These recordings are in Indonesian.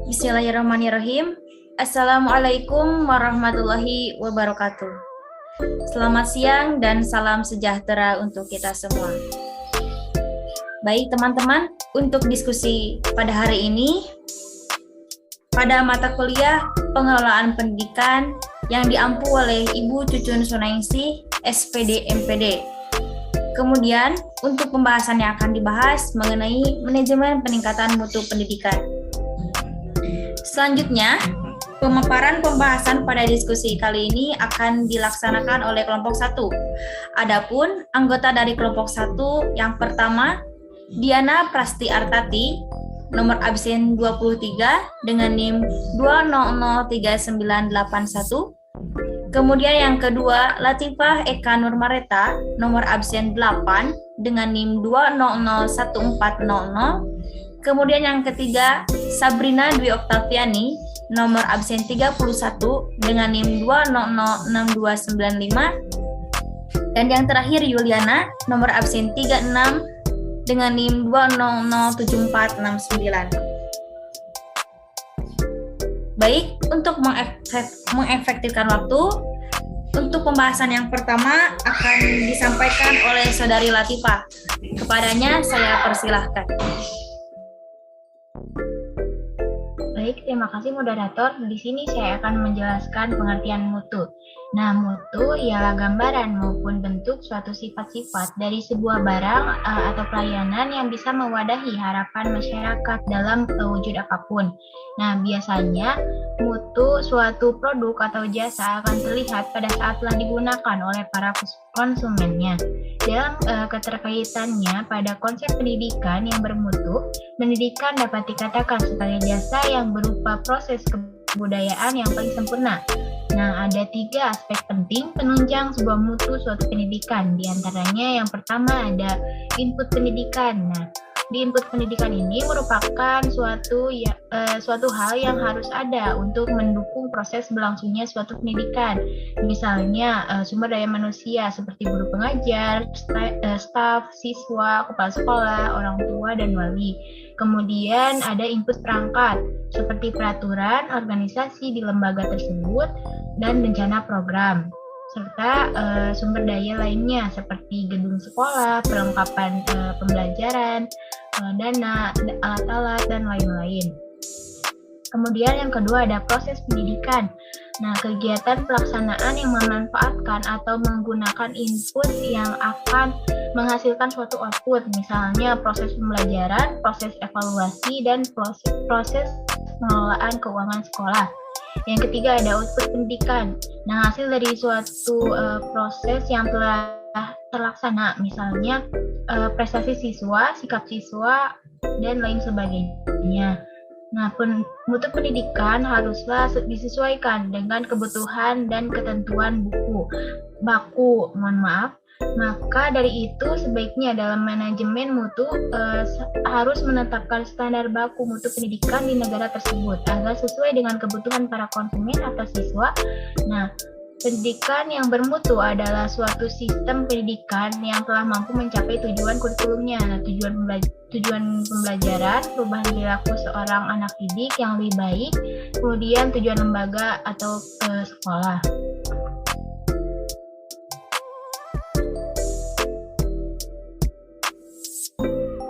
Bismillahirrahmanirrahim. Assalamualaikum warahmatullahi wabarakatuh. Selamat siang dan salam sejahtera untuk kita semua. Baik teman-teman, untuk diskusi pada hari ini, pada mata kuliah Pengelolaan Pendidikan yang diampu oleh Ibu Cucun Sunaingsi, SPD MPD. Kemudian, untuk pembahasan yang akan dibahas mengenai manajemen peningkatan mutu pendidikan. Selanjutnya, pemaparan pembahasan pada diskusi kali ini akan dilaksanakan oleh kelompok 1. Adapun anggota dari kelompok 1 yang pertama, Diana Prasti Artati, nomor absen 23 dengan NIM 2003981. Kemudian yang kedua, Latifah Eka Nurmareta, nomor absen 8 dengan NIM 2001400. Kemudian yang ketiga, Sabrina Dwi Oktaviani, nomor absen 31 dengan NIM 2006295. Dan yang terakhir, Yuliana, nomor absen 36 dengan NIM 2007469. Baik, untuk mengefektifkan waktu, untuk pembahasan yang pertama akan disampaikan oleh Saudari Latifah. Kepadanya saya persilahkan. Baik, terima kasih moderator. Di sini saya akan menjelaskan pengertian mutu. Nah, mutu ialah gambaran maupun bentuk suatu sifat-sifat dari sebuah barang atau pelayanan yang bisa mewadahi harapan masyarakat dalam wujud apapun. Nah, biasanya mutu suatu produk atau jasa akan terlihat pada saat telah digunakan oleh para konsumennya. Dalam keterkaitannya pada konsep pendidikan yang bermutu, pendidikan dapat dikatakan sebagai jasa yang berupa proses kebudayaan yang paling sempurna. Nah, ada 3 aspek penting penunjang sebuah mutu suatu pendidikan. Di antaranya yang pertama ada input pendidikan. Nah, di input pendidikan ini merupakan suatu hal yang harus ada untuk mendukung proses berlangsungnya suatu pendidikan. Misalnya sumber daya manusia seperti guru pengajar, staf, siswa, kepala sekolah, orang tua, dan wali. Kemudian ada input perangkat seperti peraturan, organisasi di lembaga tersebut, dan rencana program. Serta sumber daya lainnya seperti gedung sekolah, perlengkapan pembelajaran, dana, alat-alat, dan lain-lain. Kemudian yang kedua ada proses pendidikan. Nah, kegiatan pelaksanaan yang memanfaatkan atau menggunakan input yang akan menghasilkan suatu output, misalnya proses pembelajaran, proses evaluasi, dan proses pengelolaan keuangan sekolah. Yang ketiga ada output pendidikan. Nah, hasil dari suatu proses yang telah terlaksana, misalnya prestasi siswa, sikap siswa, dan lain sebagainya. Nah, mutu pendidikan haruslah disesuaikan dengan kebutuhan dan ketentuan baku. Maka dari itu sebaiknya dalam manajemen mutu harus menetapkan standar baku mutu pendidikan di negara tersebut agar sesuai dengan kebutuhan para konsumen atau siswa. Nah, pendidikan yang bermutu adalah suatu sistem pendidikan yang telah mampu mencapai tujuan kurikulumnya. Nah, tujuan pembelajaran, perubahan perilaku seorang anak didik yang lebih baik, kemudian tujuan lembaga atau sekolah.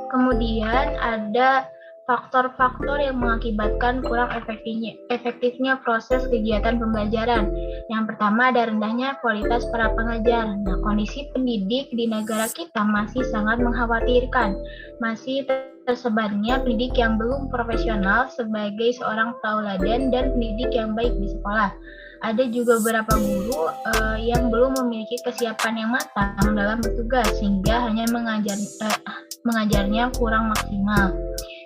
Kemudian ada faktor-faktor yang mengakibatkan kurang efektifnya proses kegiatan pembelajaran. Yang pertama ada rendahnya kualitas para pengajar. Nah, kondisi pendidik di negara kita masih sangat mengkhawatirkan. Masih tersebarnya pendidik yang belum profesional sebagai seorang tauladan dan pendidik yang baik di sekolah. Ada juga beberapa guru yang belum memiliki kesiapan yang matang dalam bertugas sehingga hanya mengajarnya kurang maksimal.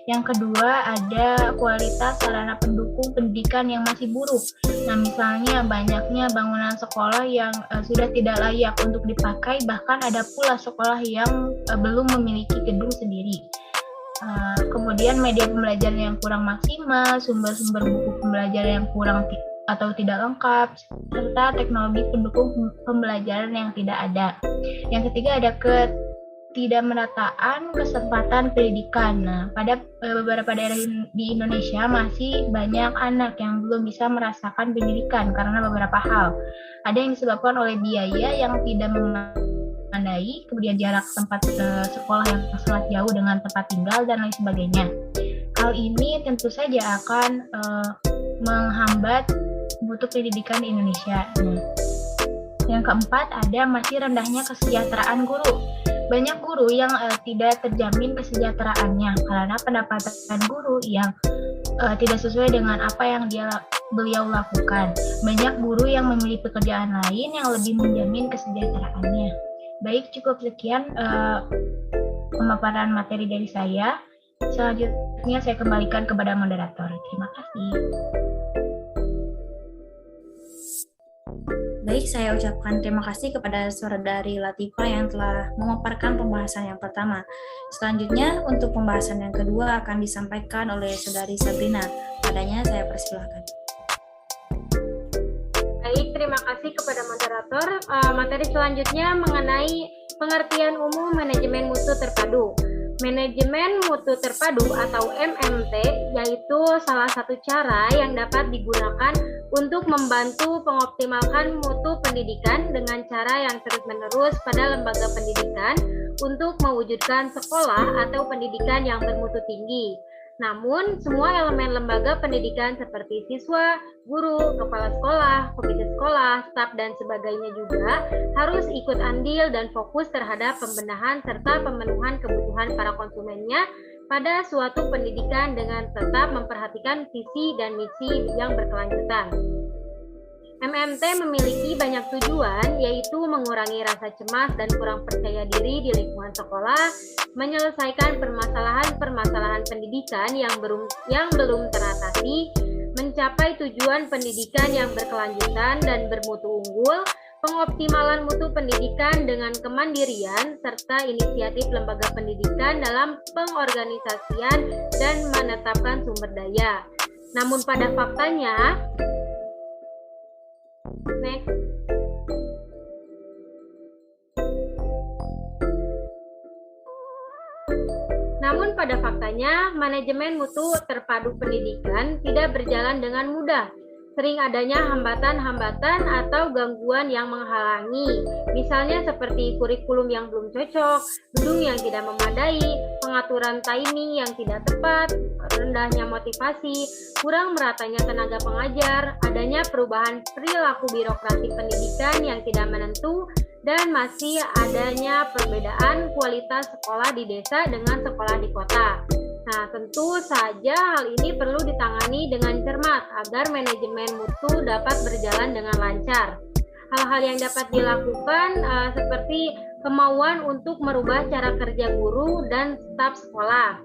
Yang kedua ada kualitas sarana pendukung pendidikan yang masih buruk. Nah, misalnya banyaknya bangunan sekolah yang sudah tidak layak untuk dipakai, bahkan ada pula sekolah yang belum memiliki gedung sendiri. Kemudian media pembelajaran yang kurang maksimal, sumber-sumber buku pembelajaran yang kurang atau tidak lengkap, serta teknologi pendukung pembelajaran yang tidak ada. Yang ketiga ada ketidakmerataan kesempatan pendidikan. Nah, pada beberapa daerah di Indonesia masih banyak anak yang belum bisa merasakan pendidikan karena beberapa hal. Ada yang disebabkan oleh biaya yang tidak memadai, kemudian jarak tempat sekolah yang sangat jauh dengan tempat tinggal, dan lain sebagainya. Hal ini tentu saja akan menghambat mutu pendidikan di Indonesia. Nah, yang keempat, ada masih rendahnya kesejahteraan guru. Banyak guru yang tidak terjamin kesejahteraannya karena pendapatan guru yang tidak sesuai dengan apa yang beliau lakukan. Banyak guru yang memilih pekerjaan lain yang lebih menjamin kesejahteraannya. Baik, cukup sekian pemaparan materi dari saya. Selanjutnya saya kembalikan kepada moderator. Terima kasih. Baik, saya ucapkan terima kasih kepada Saudari Latifah yang telah memaparkan pembahasan yang pertama. Selanjutnya, untuk pembahasan yang kedua akan disampaikan oleh Saudari Sabrina. Padanya saya persilahkan. Baik, terima kasih kepada moderator. Materi selanjutnya mengenai pengertian umum manajemen mutu terpadu. Manajemen mutu terpadu atau MMT yaitu salah satu cara yang dapat digunakan untuk membantu mengoptimalkan mutu pendidikan dengan cara yang terus-menerus pada lembaga pendidikan untuk mewujudkan sekolah atau pendidikan yang bermutu tinggi. Namun, semua elemen lembaga pendidikan seperti siswa, guru, kepala sekolah, komite sekolah, staf, dan sebagainya juga harus ikut andil dan fokus terhadap pembenahan serta pemenuhan kebutuhan para konsumennya pada suatu pendidikan dengan tetap memperhatikan visi dan misi yang berkelanjutan. MMT memiliki banyak tujuan, yaitu mengurangi rasa cemas dan kurang percaya diri di lingkungan sekolah, menyelesaikan permasalahan-permasalahan pendidikan yang belum teratasi, mencapai tujuan pendidikan yang berkelanjutan dan bermutu unggul, pengoptimalan mutu pendidikan dengan kemandirian, serta inisiatif lembaga pendidikan dalam pengorganisasian dan menetapkan sumber daya. Namun pada faktanya, manajemen mutu terpadu pendidikan tidak berjalan dengan mudah. Sering adanya hambatan-hambatan atau gangguan yang menghalangi, misalnya seperti kurikulum yang belum cocok, gedung yang tidak memadai, pengaturan timing yang tidak tepat, rendahnya motivasi, kurang meratanya tenaga pengajar, adanya perubahan perilaku birokrasi pendidikan yang tidak menentu, dan masih adanya perbedaan kualitas sekolah di desa dengan sekolah di kota. Nah, tentu saja hal ini perlu ditangani dengan cermat agar manajemen mutu dapat berjalan dengan lancar. Hal-hal yang dapat dilakukan seperti kemauan untuk merubah cara kerja guru dan staf sekolah.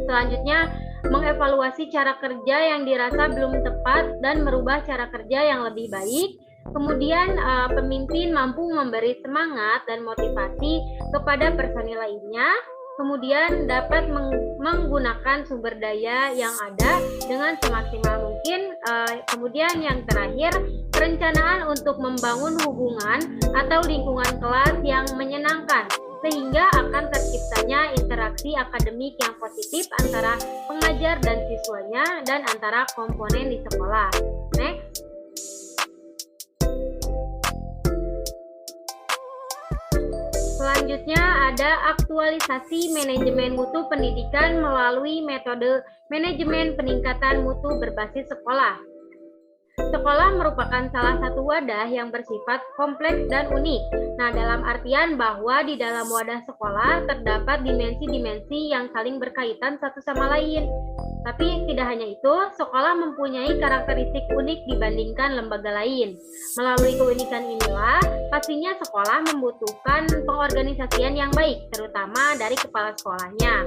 Selanjutnya, mengevaluasi cara kerja yang dirasa belum tepat dan merubah cara kerja yang lebih baik. Kemudian pemimpin mampu memberi semangat dan motivasi kepada personil lainnya. Kemudian dapat menggunakan sumber daya yang ada dengan semaksimal mungkin. Kemudian yang terakhir, perencanaan untuk membangun hubungan atau lingkungan kelas yang menyenangkan, sehingga akan terciptanya interaksi akademik yang positif antara pengajar dan siswanya dan antara komponen di sekolah. Next. Selanjutnya ada aktualisasi manajemen mutu pendidikan melalui metode manajemen peningkatan mutu berbasis sekolah. Sekolah merupakan salah satu wadah yang bersifat kompleks dan unik. Nah, dalam artian bahwa di dalam wadah sekolah terdapat dimensi-dimensi yang saling berkaitan satu sama lain. Tapi tidak hanya itu, sekolah mempunyai karakteristik unik dibandingkan lembaga lain. Melalui keunikan inilah, pastinya sekolah membutuhkan pengorganisasian yang baik, terutama dari kepala sekolahnya.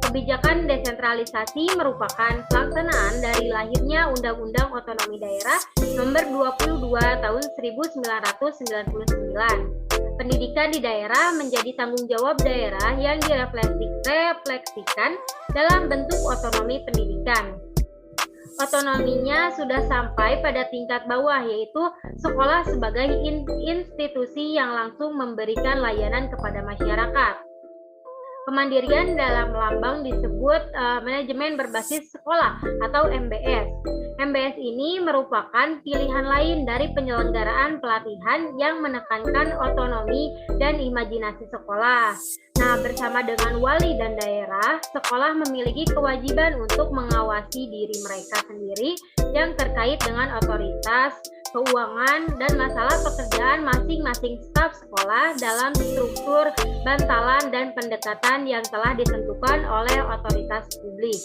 Kebijakan desentralisasi merupakan pelaksanaan dari lahirnya Undang-Undang Otonomi Daerah Nomor 22 Tahun 1999. Pendidikan di daerah menjadi tanggung jawab daerah yang direfleksikan dalam bentuk otonomi pendidikan. Otonominya sudah sampai pada tingkat bawah, yaitu sekolah sebagai institusi yang langsung memberikan layanan kepada masyarakat. Kemandirian dalam lambang disebut manajemen berbasis sekolah atau MBS. MBS ini merupakan pilihan lain dari penyelenggaraan pelatihan yang menekankan otonomi dan imajinasi sekolah. Nah, bersama dengan wali dan daerah, sekolah memiliki kewajiban untuk mengawasi diri mereka sendiri yang terkait dengan otoritas, keuangan, dan masalah pekerjaan masing-masing staf sekolah dalam struktur, bantalan, dan pendekatan yang telah ditentukan oleh otoritas publik.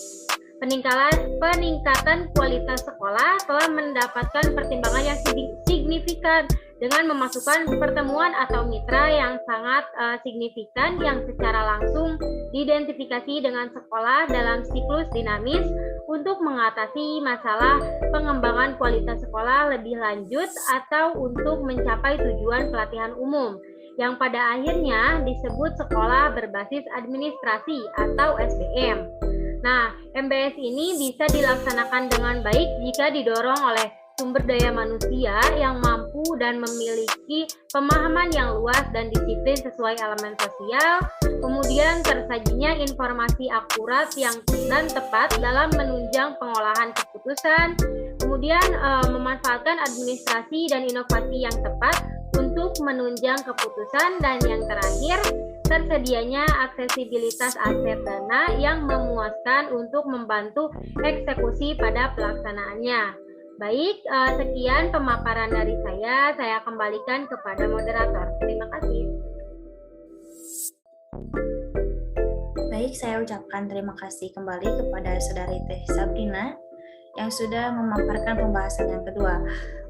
Peningkatan kualitas sekolah telah mendapatkan pertimbangan yang signifikan dengan memasukkan pertemuan atau mitra yang sangat signifikan yang secara langsung diidentifikasi dengan sekolah dalam siklus dinamis untuk mengatasi masalah pengembangan kualitas sekolah lebih lanjut atau untuk mencapai tujuan pelatihan umum yang pada akhirnya disebut sekolah berbasis administrasi atau SBM. Nah, MBS ini bisa dilaksanakan dengan baik jika didorong oleh sumber daya manusia yang mampu dan memiliki pemahaman yang luas dan disiplin sesuai elemen sosial, kemudian tersajinya informasi akurat dan tepat dalam menunjang pengolahan keputusan, kemudian memanfaatkan administrasi dan inovasi yang tepat untuk menunjang keputusan, dan yang terakhir, tersedianya aksesibilitas aset dana yang memuaskan untuk membantu eksekusi pada pelaksanaannya. Baik, sekian pemaparan dari saya kembalikan kepada moderator. Terima kasih. Baik, saya ucapkan terima kasih kembali kepada Saudari Teh Sabrina yang sudah memaparkan pembahasan yang kedua.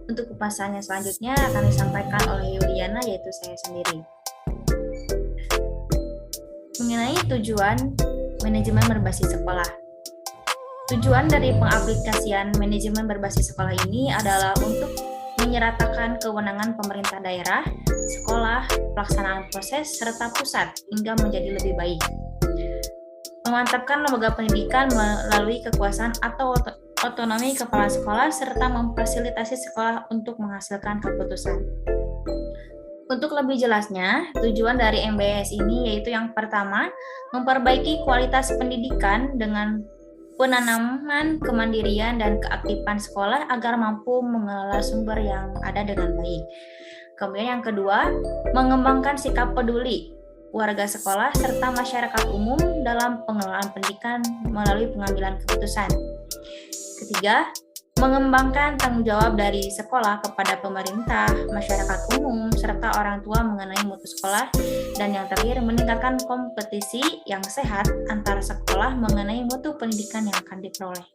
Untuk pembahasan yang selanjutnya akan disampaikan oleh Yuliana, yaitu saya sendiri. Mengenai tujuan manajemen berbasis sekolah. Tujuan dari pengaplikasian manajemen berbasis sekolah ini adalah untuk menyeratakan kewenangan pemerintah daerah, sekolah, pelaksanaan proses, serta pusat hingga menjadi lebih baik. Memantapkan lembaga pendidikan melalui kekuasaan atau otonomi kepala sekolah, serta memfasilitasi sekolah untuk menghasilkan keputusan. Untuk lebih jelasnya, tujuan dari MBS ini yaitu yang pertama, memperbaiki kualitas pendidikan dengan penanaman kemandirian dan keaktifan sekolah agar mampu mengelola sumber yang ada dengan baik. Kemudian yang kedua, mengembangkan sikap peduli warga sekolah serta masyarakat umum dalam pengelolaan pendidikan melalui pengambilan keputusan. Ketiga, mengembangkan tanggung jawab dari sekolah kepada pemerintah, masyarakat umum, serta orang tua mengenai mutu sekolah. Dan yang terakhir, meningkatkan kompetisi yang sehat antar sekolah mengenai mutu pendidikan yang akan diperoleh.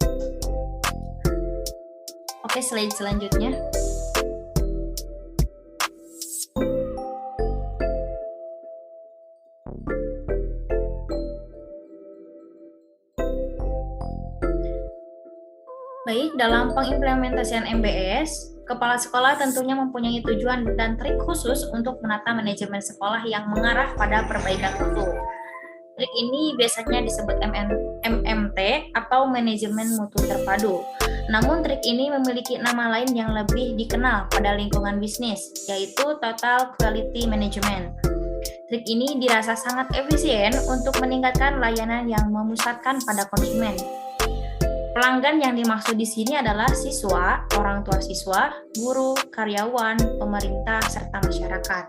Oke, slide selanjutnya. Baik, dalam pengimplementasian MBS, kepala sekolah tentunya mempunyai tujuan dan trik khusus untuk menata manajemen sekolah yang mengarah pada perbaikan mutu. Trik ini biasanya disebut MMT atau manajemen mutu terpadu. Namun trik ini memiliki nama lain yang lebih dikenal pada lingkungan bisnis, yaitu Total Quality Management. Trik ini dirasa sangat efisien untuk meningkatkan layanan yang memusatkan pada konsumen. Pelanggan yang dimaksud di sini adalah siswa, orang tua siswa, guru, karyawan, pemerintah, serta masyarakat.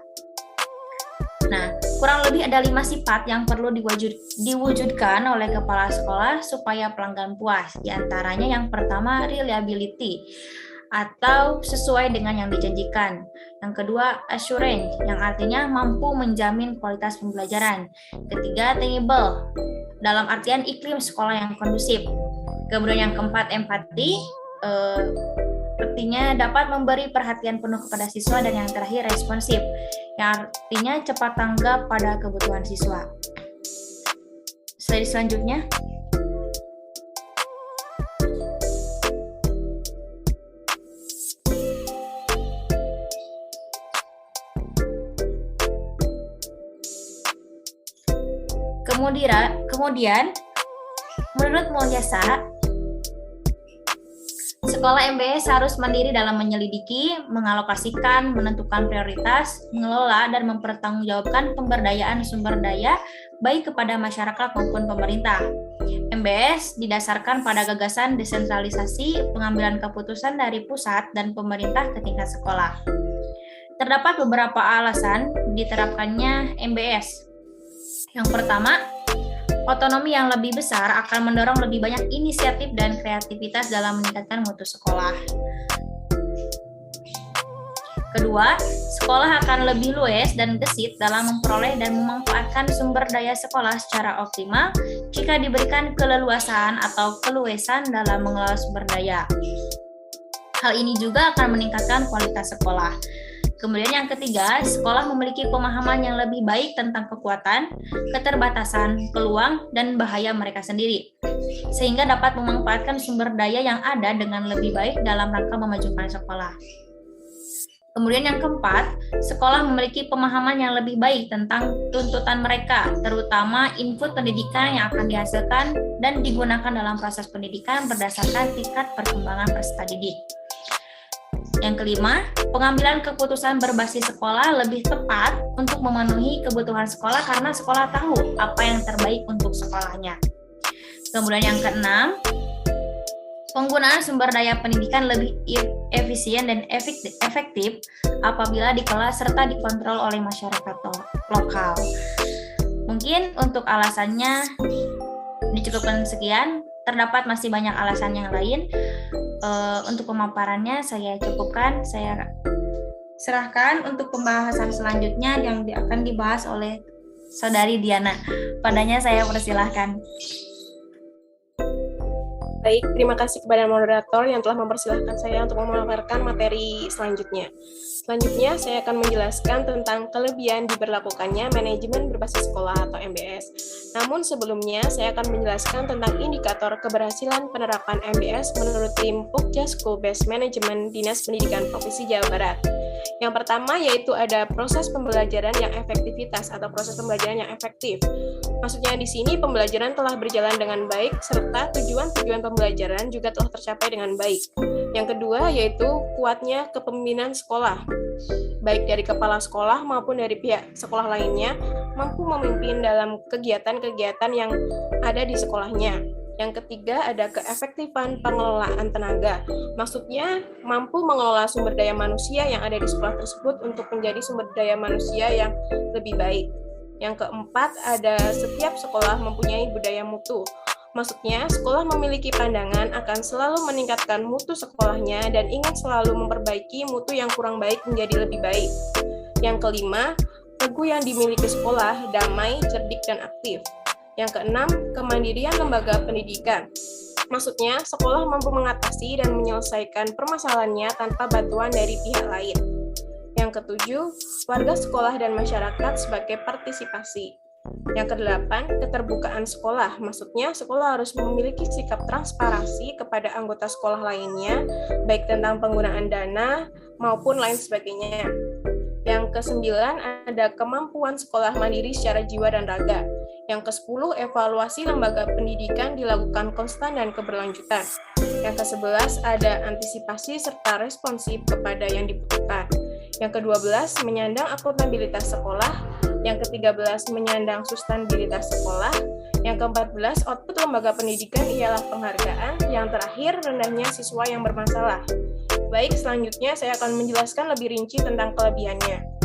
Nah, kurang lebih ada 5 sifat yang perlu diwujudkan oleh kepala sekolah supaya pelanggan puas. Di antaranya yang pertama, reliability atau sesuai dengan yang dijanjikan. Yang kedua, assurance yang artinya mampu menjamin kualitas pembelajaran. Ketiga, tenable dalam artian iklim sekolah yang kondusif. Kemudian yang keempat, empati, artinya dapat memberi perhatian penuh kepada siswa. Dan yang terakhir, responsif, yang artinya cepat tanggap pada kebutuhan siswa. Slide selanjutnya. Kemudian menurut Mulyasa, Sekolah MBS harus mandiri dalam menyelidiki, mengalokasikan, menentukan prioritas, mengelola, dan mempertanggungjawabkan pemberdayaan sumber daya baik kepada masyarakat maupun pemerintah. MBS didasarkan pada gagasan desentralisasi pengambilan keputusan dari pusat dan pemerintah ke tingkat sekolah. Terdapat beberapa alasan diterapkannya MBS. Yang pertama, otonomi yang lebih besar akan mendorong lebih banyak inisiatif dan kreativitas dalam meningkatkan mutu sekolah. Kedua, sekolah akan lebih luas dan gesit dalam memperoleh dan memanfaatkan sumber daya sekolah secara optimal jika diberikan keleluasaan atau keluasan dalam mengelola sumber daya. Hal ini juga akan meningkatkan kualitas sekolah. Kemudian yang ketiga, sekolah memiliki pemahaman yang lebih baik tentang kekuatan, keterbatasan, peluang, dan bahaya mereka sendiri, sehingga dapat memanfaatkan sumber daya yang ada dengan lebih baik dalam rangka memajukan sekolah. Kemudian yang keempat, sekolah memiliki pemahaman yang lebih baik tentang tuntutan mereka, terutama input pendidikan yang akan dihasilkan dan digunakan dalam proses pendidikan berdasarkan tingkat perkembangan peserta didik. Yang kelima, pengambilan keputusan berbasis sekolah lebih tepat untuk memenuhi kebutuhan sekolah karena sekolah tahu apa yang terbaik untuk sekolahnya. Kemudian yang keenam, penggunaan sumber daya pendidikan lebih efisien dan efektif apabila dikelola serta dikontrol oleh masyarakat lokal. Mungkin untuk alasannya dicukupkan sekian, terdapat masih banyak alasan yang lain. Untuk pemaparannya saya cukupkan, saya serahkan untuk pembahasan selanjutnya yang akan dibahas oleh Saudari Diana. Padanya saya persilahkan. Baik, terima kasih kepada moderator yang telah mempersilahkan saya untuk memaparkan materi selanjutnya. Selanjutnya, saya akan menjelaskan tentang kelebihan diberlakukannya manajemen berbasis sekolah atau MBS. Namun sebelumnya, saya akan menjelaskan tentang indikator keberhasilan penerapan MBS menurut tim Pokja School Based Management Dinas Pendidikan Provinsi Jawa Barat. Yang pertama yaitu ada proses pembelajaran yang efektivitas atau proses pembelajaran yang efektif. Maksudnya di sini pembelajaran telah berjalan dengan baik serta tujuan-tujuan pembelajaran juga telah tercapai dengan baik. Yang kedua yaitu kuatnya kepemimpinan sekolah, baik dari kepala sekolah maupun dari pihak sekolah lainnya mampu memimpin dalam kegiatan-kegiatan yang ada di sekolahnya. Yang ketiga ada keefektifan pengelolaan tenaga. Maksudnya mampu mengelola sumber daya manusia yang ada di sekolah tersebut untuk menjadi sumber daya manusia yang lebih baik. Yang keempat ada setiap sekolah mempunyai budaya mutu. Maksudnya sekolah memiliki pandangan akan selalu meningkatkan mutu sekolahnya dan ingin selalu memperbaiki mutu yang kurang baik menjadi lebih baik. Yang kelima, regu yang dimiliki sekolah damai, cerdik, dan aktif. Yang keenam, kemandirian lembaga pendidikan. Maksudnya, sekolah mampu mengatasi dan menyelesaikan permasalahannya tanpa bantuan dari pihak lain. Yang ketujuh, warga sekolah dan masyarakat sebagai partisipasi. Yang kedelapan, keterbukaan sekolah. Maksudnya, sekolah harus memiliki sikap transparansi kepada anggota sekolah lainnya, baik tentang penggunaan dana maupun lain sebagainya. Yang kesembilan, ada kemampuan sekolah mandiri secara jiwa dan raga. Yang ke-10, evaluasi lembaga pendidikan dilakukan konstan dan keberlanjutan. Yang ke-11, ada antisipasi serta responsif kepada yang dibutuhkan. Yang ke-12, menyandang akuntabilitas sekolah. Yang ke-13, menyandang sustanabilitas sekolah. Yang ke-14, output lembaga pendidikan ialah penghargaan. Yang terakhir, rendahnya siswa yang bermasalah. Baik, selanjutnya saya akan menjelaskan lebih rinci tentang kelebihannya.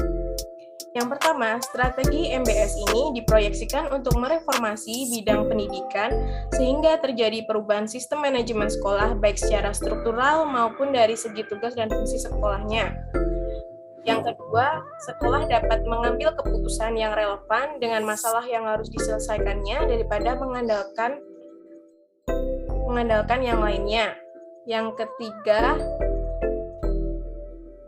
Yang pertama, strategi MBS ini diproyeksikan untuk mereformasi bidang pendidikan sehingga terjadi perubahan sistem manajemen sekolah baik secara struktural maupun dari segi tugas dan fungsi sekolahnya. Yang kedua, sekolah dapat mengambil keputusan yang relevan dengan masalah yang harus diselesaikannya daripada mengandalkan yang lainnya. Yang ketiga,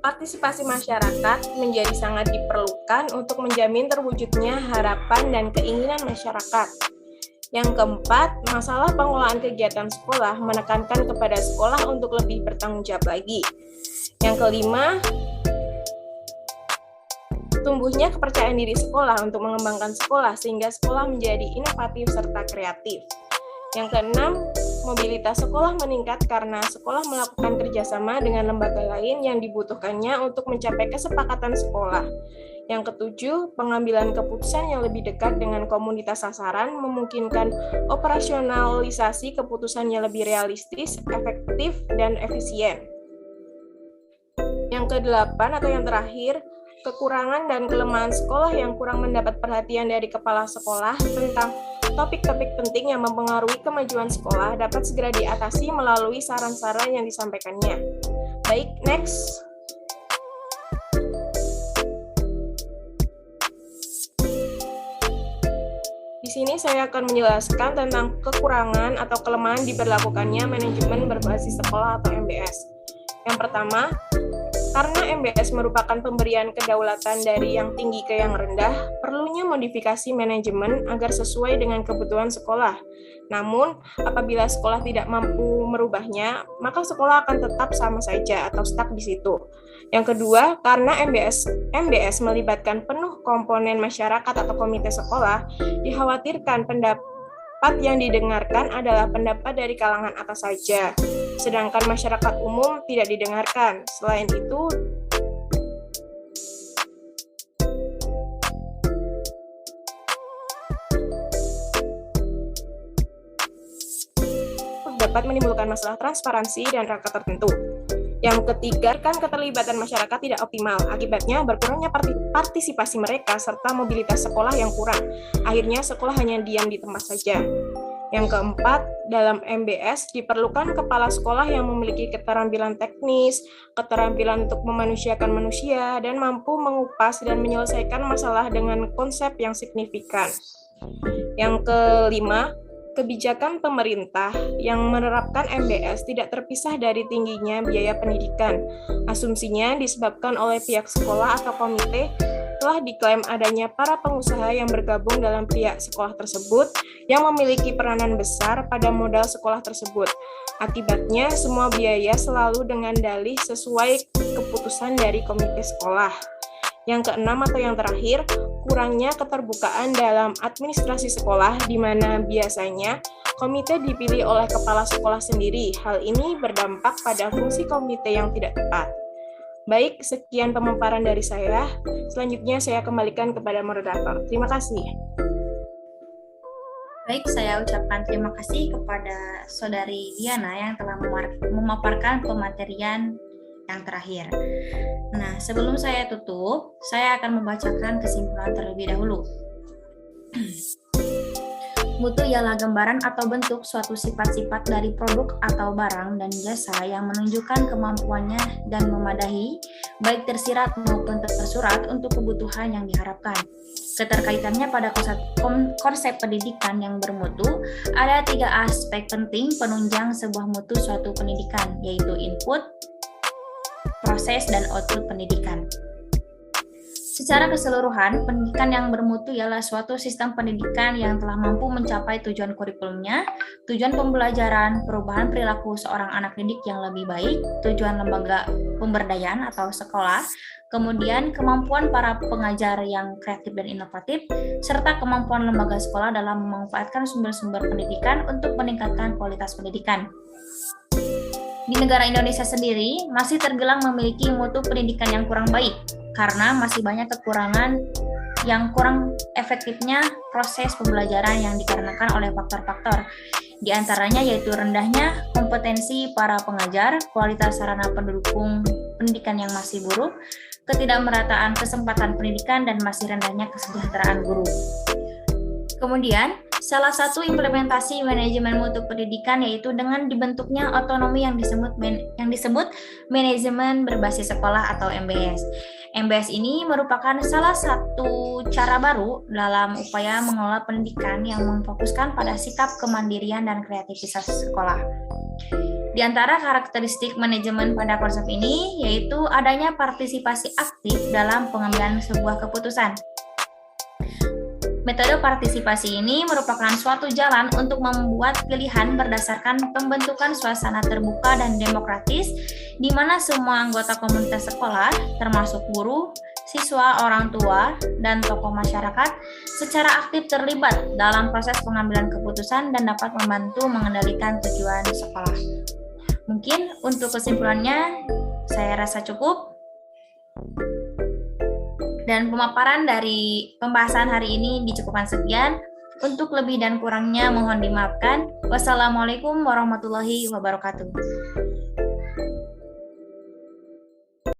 partisipasi masyarakat menjadi sangat diperlukan untuk menjamin terwujudnya harapan dan keinginan masyarakat. Yang keempat, masalah pengelolaan kegiatan sekolah menekankan kepada sekolah untuk lebih bertanggung jawab lagi. Yang kelima, tumbuhnya kepercayaan diri sekolah untuk mengembangkan sekolah sehingga sekolah menjadi inovatif serta kreatif. Yang keenam, Mobilitas sekolah meningkat karena sekolah melakukan kerjasama dengan lembaga lain yang dibutuhkannya untuk mencapai kesepakatan sekolah. Yang ketujuh, pengambilan keputusan yang lebih dekat dengan komunitas sasaran memungkinkan operasionalisasi keputusan yang lebih realistis, efektif, dan efisien. Yang kedelapan atau yang terakhir, kekurangan dan kelemahan sekolah yang kurang mendapat perhatian dari kepala sekolah tentang topik-topik penting yang mempengaruhi kemajuan sekolah dapat segera diatasi melalui saran-saran yang disampaikannya. Baik, next. Di sini saya akan menjelaskan tentang kekurangan atau kelemahan diberlakukannya manajemen berbasis sekolah atau MBS. Yang pertama, karena MBS merupakan pemberian kedaulatan dari yang tinggi ke yang rendah, perlunya modifikasi manajemen agar sesuai dengan kebutuhan sekolah. Namun, apabila sekolah tidak mampu merubahnya, maka sekolah akan tetap sama saja atau stuck di situ. Yang kedua, karena MBS melibatkan penuh komponen masyarakat atau komite sekolah, dikhawatirkan pendapat yang didengarkan adalah pendapat dari kalangan atas saja, sedangkan masyarakat umum tidak didengarkan. Selain itu, dapat menimbulkan masalah transparansi dan rangka tertentu. Yang ketiga, kan keterlibatan masyarakat tidak optimal. Akibatnya berkurangnya partisipasi mereka serta mobilitas sekolah yang kurang. Akhirnya sekolah hanya diam di tempat saja. Yang keempat, dalam MBS diperlukan kepala sekolah yang memiliki keterampilan teknis, keterampilan untuk memanusiakan manusia, dan mampu mengupas dan menyelesaikan masalah dengan konsep yang signifikan. Yang kelima, kebijakan pemerintah yang menerapkan MBS tidak terpisah dari tingginya biaya pendidikan. Asumsinya disebabkan oleh pihak sekolah atau komite telah diklaim adanya para pengusaha yang bergabung dalam pihak sekolah tersebut yang memiliki peranan besar pada modal sekolah tersebut. Akibatnya, semua biaya selalu dengan dalih sesuai keputusan dari komite sekolah. Yang keenam atau yang terakhir, kurangnya keterbukaan dalam administrasi sekolah di mana biasanya komite dipilih oleh kepala sekolah sendiri. Hal ini berdampak pada fungsi komite yang tidak tepat. Baik, sekian pemaparan dari saya. Selanjutnya saya kembalikan kepada moderator. Terima kasih. Baik, saya ucapkan terima kasih kepada Saudari Diana yang telah memaparkan pematerian yang terakhir. Nah, sebelum saya tutup, saya akan membacakan kesimpulan terlebih dahulu. Mutu ialah gambaran atau bentuk suatu sifat-sifat dari produk atau barang dan jasa yang menunjukkan kemampuannya dan memadahi, baik tersirat maupun tersurat untuk kebutuhan yang diharapkan. Keterkaitannya pada konsep pendidikan yang bermutu, ada 3 aspek penting penunjang sebuah mutu suatu pendidikan, yaitu input, proses, dan output pendidikan. Secara keseluruhan, pendidikan yang bermutu ialah suatu sistem pendidikan yang telah mampu mencapai tujuan kurikulumnya, tujuan pembelajaran, perubahan perilaku seorang anak didik yang lebih baik, tujuan lembaga pemberdayaan atau sekolah, kemudian kemampuan para pengajar yang kreatif dan inovatif, serta kemampuan lembaga sekolah dalam memanfaatkan sumber-sumber pendidikan untuk meningkatkan kualitas pendidikan. Di negara Indonesia sendiri, masih terbilang memiliki mutu pendidikan yang kurang baik, karena masih banyak kekurangan yang kurang efektifnya proses pembelajaran yang dikarenakan oleh faktor-faktor. Di antaranya yaitu rendahnya kompetensi para pengajar, kualitas sarana pendukung pendidikan yang masih buruk, ketidakmerataan kesempatan pendidikan, dan masih rendahnya kesejahteraan guru. Kemudian, salah satu implementasi manajemen mutu pendidikan yaitu dengan dibentuknya otonomi yang disebut manajemen berbasis sekolah atau MBS. MBS ini merupakan salah satu cara baru dalam upaya mengelola pendidikan yang memfokuskan pada sikap kemandirian dan kreativitas sekolah. Di antara karakteristik manajemen pada konsep ini yaitu adanya partisipasi aktif dalam pengambilan sebuah keputusan. Metode partisipasi ini merupakan suatu jalan untuk membuat pilihan berdasarkan pembentukan suasana terbuka dan demokratis, di mana semua anggota komunitas sekolah, termasuk guru, siswa, orang tua, dan tokoh masyarakat secara aktif terlibat dalam proses pengambilan keputusan dan dapat membantu mengendalikan tujuan sekolah. Mungkin untuk kesimpulannya, saya rasa cukup. Dan pemaparan dari pembahasan hari ini dicukupkan sekian. Untuk lebih dan kurangnya mohon dimaafkan. Wassalamualaikum warahmatullahi wabarakatuh.